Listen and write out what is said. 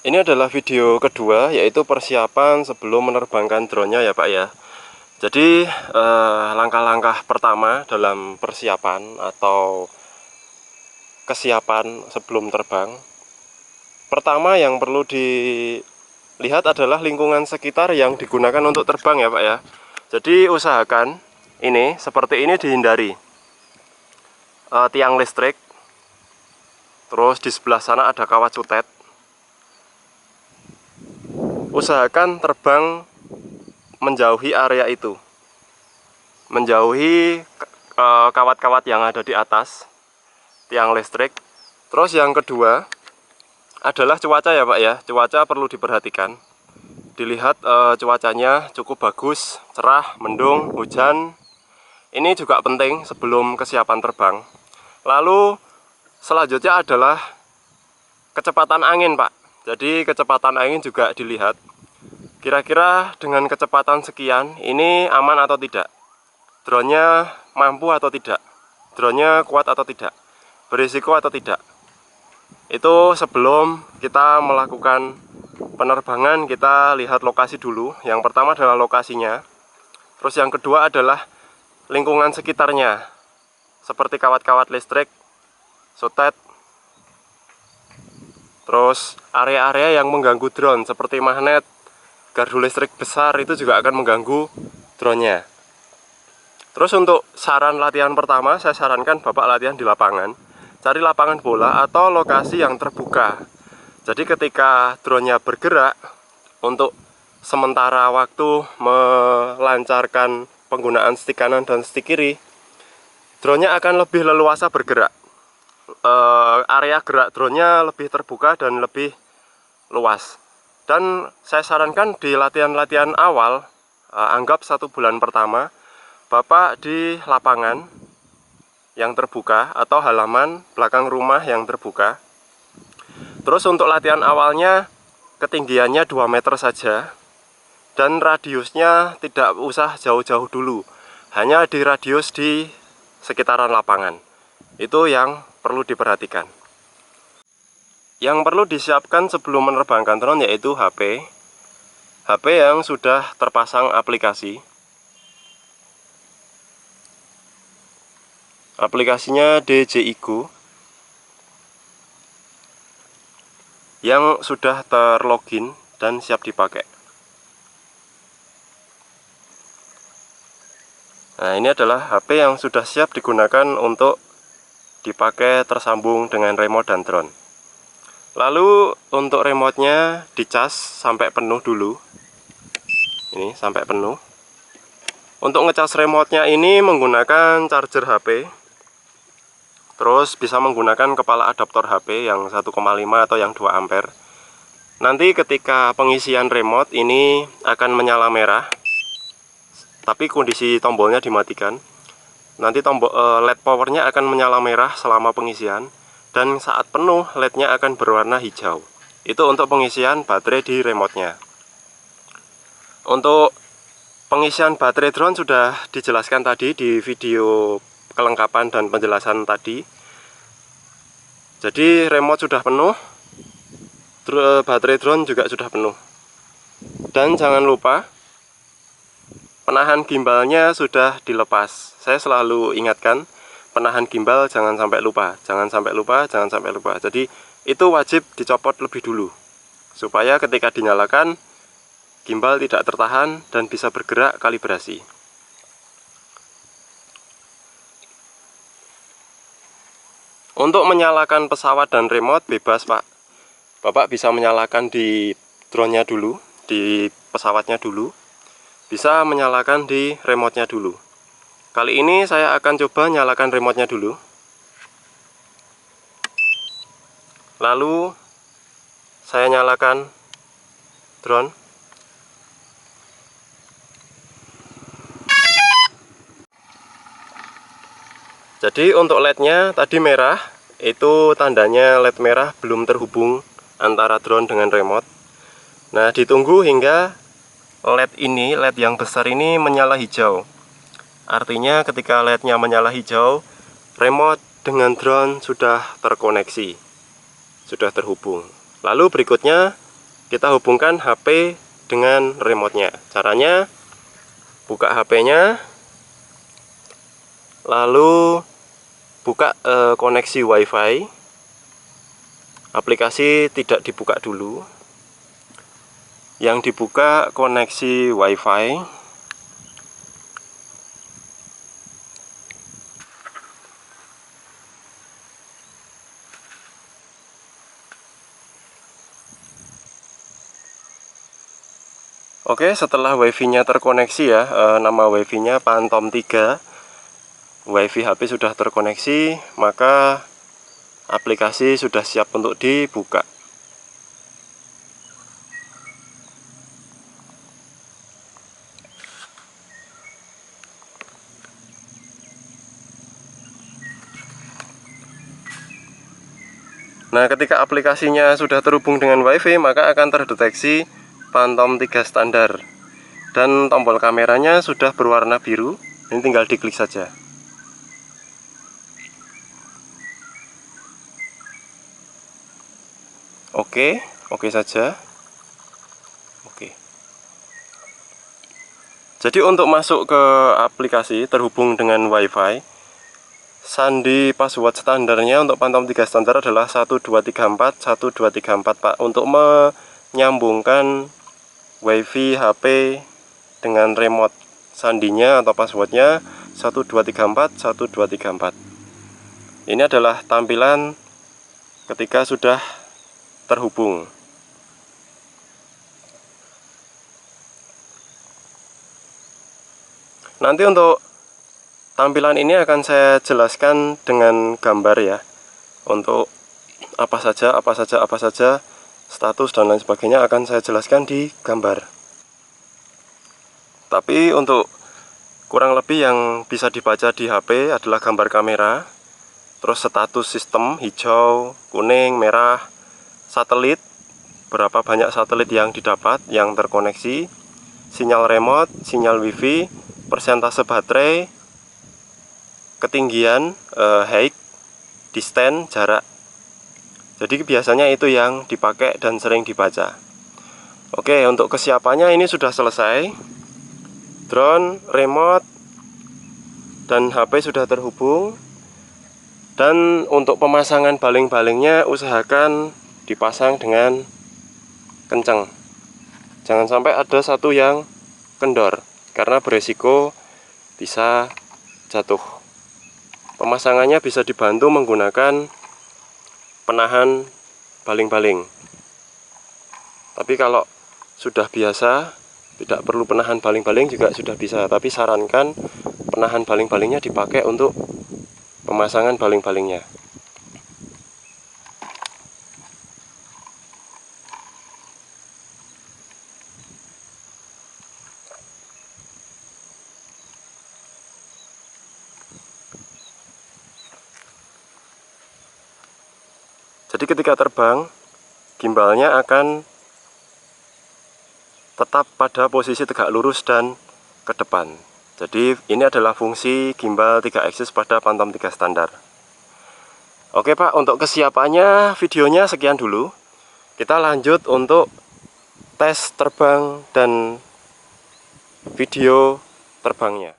Ini adalah video kedua, yaitu persiapan sebelum menerbangkan drone-nya ya Pak ya. Jadi langkah-langkah pertama dalam persiapan atau kesiapan sebelum terbang. Pertama yang perlu dilihat adalah lingkungan sekitar yang digunakan untuk terbang ya Pak ya. Jadi usahakan ini seperti ini dihindari. Tiang listrik, terus di sebelah sana ada kawat sutet. Usahakan terbang menjauhi area itu, menjauhi kawat-kawat yang ada di atas tiang listrik. Terus yang kedua adalah cuaca ya Pak ya. Cuaca perlu diperhatikan, dilihat cuacanya cukup bagus, cerah, mendung, hujan. Ini juga penting sebelum kesiapan terbang. Lalu selanjutnya adalah kecepatan angin Pak. Jadi kecepatan angin juga dilihat. Kira-kira dengan kecepatan sekian ini aman atau tidak? Drone-nya mampu atau tidak? Drone-nya kuat atau tidak? Berisiko atau tidak? Itu sebelum kita melakukan penerbangan, kita lihat lokasi dulu. Yang pertama adalah lokasinya. Terus yang kedua adalah lingkungan sekitarnya, seperti kawat-kawat listrik, sutet. Terus area-area yang mengganggu drone seperti magnet, gardu listrik besar itu juga akan mengganggu drone-nya. Terus untuk saran latihan pertama, saya sarankan Bapak latihan di lapangan. Cari lapangan bola atau lokasi yang terbuka. Jadi ketika drone-nya bergerak, untuk sementara waktu melancarkan penggunaan stik kanan dan stik kiri, drone-nya akan lebih leluasa bergerak. Area gerak drone-nya lebih terbuka dan lebih luas. Dan saya sarankan di latihan-latihan awal, anggap 1 bulan pertama, Bapak di lapangan yang terbuka atau halaman belakang rumah yang terbuka. Terus untuk latihan awalnya ketinggiannya 2 meter saja, dan radiusnya tidak usah jauh-jauh dulu, hanya di radius di sekitaran lapangan. Itu yang perlu diperhatikan. Yang perlu disiapkan sebelum menerbangkan drone yaitu HP yang sudah terpasang aplikasi. Aplikasinya DJI Go yang sudah terlogin dan siap dipakai. Nah, ini adalah HP yang sudah siap digunakan untuk dipakai tersambung dengan remote dan drone. Lalu untuk remote-nya dicas sampai penuh dulu. Ini sampai penuh. Untuk ngecas remote-nya ini menggunakan charger HP. Terus bisa menggunakan kepala adaptor HP yang 1,5 atau yang 2 ampere. Nanti ketika pengisian remote ini akan menyala merah, tapi kondisi tombolnya dimatikan. Nanti tombol LED powernya akan menyala merah selama pengisian, dan saat penuh LED-nya akan berwarna hijau. Itu untuk pengisian baterai di remote-nya. Untuk pengisian baterai drone sudah dijelaskan tadi di video kelengkapan dan penjelasan tadi. Jadi remote sudah penuh, baterai drone juga sudah penuh. Dan jangan lupa penahan gimbalnya sudah dilepas. Saya selalu ingatkan, penahan gimbal jangan sampai lupa, jangan sampai lupa, jangan sampai lupa. Jadi itu wajib dicopot lebih dulu, supaya ketika dinyalakan gimbal tidak tertahan dan bisa bergerak kalibrasi. Untuk menyalakan pesawat dan remote bebas Pak. Bapak bisa menyalakan di drone-nya dulu, di pesawatnya dulu. Bisa menyalakan di remote-nya dulu. Kali ini saya akan coba nyalakan remote-nya dulu. Lalu saya nyalakan drone. Jadi untuk LED-nya tadi merah, itu tandanya LED merah belum terhubung antara drone dengan remote. Nah, ditunggu hingga LED ini, LED yang besar ini menyala hijau. Artinya ketika LED-nya menyala hijau, remote dengan drone sudah terkoneksi, sudah terhubung. Lalu berikutnya kita hubungkan HP dengan remote-nya. Caranya buka HP-nya, lalu buka koneksi WiFi. Aplikasi tidak dibuka dulu. Yang dibuka koneksi WiFi. Oke, setelah WiFi-nya terkoneksi ya, nama WiFi-nya Phantom 3. WiFi HP sudah terkoneksi, maka aplikasi sudah siap untuk dibuka. Nah, ketika aplikasinya sudah terhubung dengan WiFi, maka akan terdeteksi Phantom 3 standar. Dan tombol kameranya sudah berwarna biru. Ini tinggal diklik saja. Oke saja. Oke. Jadi untuk masuk ke aplikasi terhubung dengan WiFi, sandi password standarnya untuk Phantom 3 standar adalah 1234 1234, Pak. Untuk menyambungkan WiFi HP dengan remote, sandinya atau passwordnya 1234 1234. Ini adalah tampilan ketika sudah terhubung. Nanti untuk tampilan ini akan saya jelaskan dengan gambar ya, untuk apa saja status dan lain sebagainya akan saya jelaskan di gambar. Tapi untuk kurang lebih yang bisa dibaca di HP adalah gambar kamera, terus status sistem hijau, kuning, merah, satelit, berapa banyak satelit yang didapat, yang terkoneksi, sinyal remote, sinyal wifi, persentase baterai, ketinggian, height, distance, jarak. Jadi biasanya itu yang dipakai dan sering dibaca. Oke, untuk kesiapannya ini sudah selesai. Drone, remote, dan HP sudah terhubung. Dan untuk pemasangan baling-balingnya usahakan dipasang dengan kencang. Jangan sampai ada satu yang kendor, karena beresiko bisa jatuh. Pemasangannya bisa dibantu menggunakan penahan baling-baling. Tapi kalau sudah biasa, tidak perlu penahan baling-baling juga sudah bisa. Tapi sarankan penahan baling-balingnya dipakai untuk pemasangan baling-balingnya. Jadi ketika terbang, gimbalnya akan tetap pada posisi tegak lurus dan ke depan. Jadi ini adalah fungsi gimbal 3 axis pada Phantom 3 standar. Oke Pak, untuk kesiapannya videonya sekian dulu. Kita lanjut untuk tes terbang dan video terbangnya.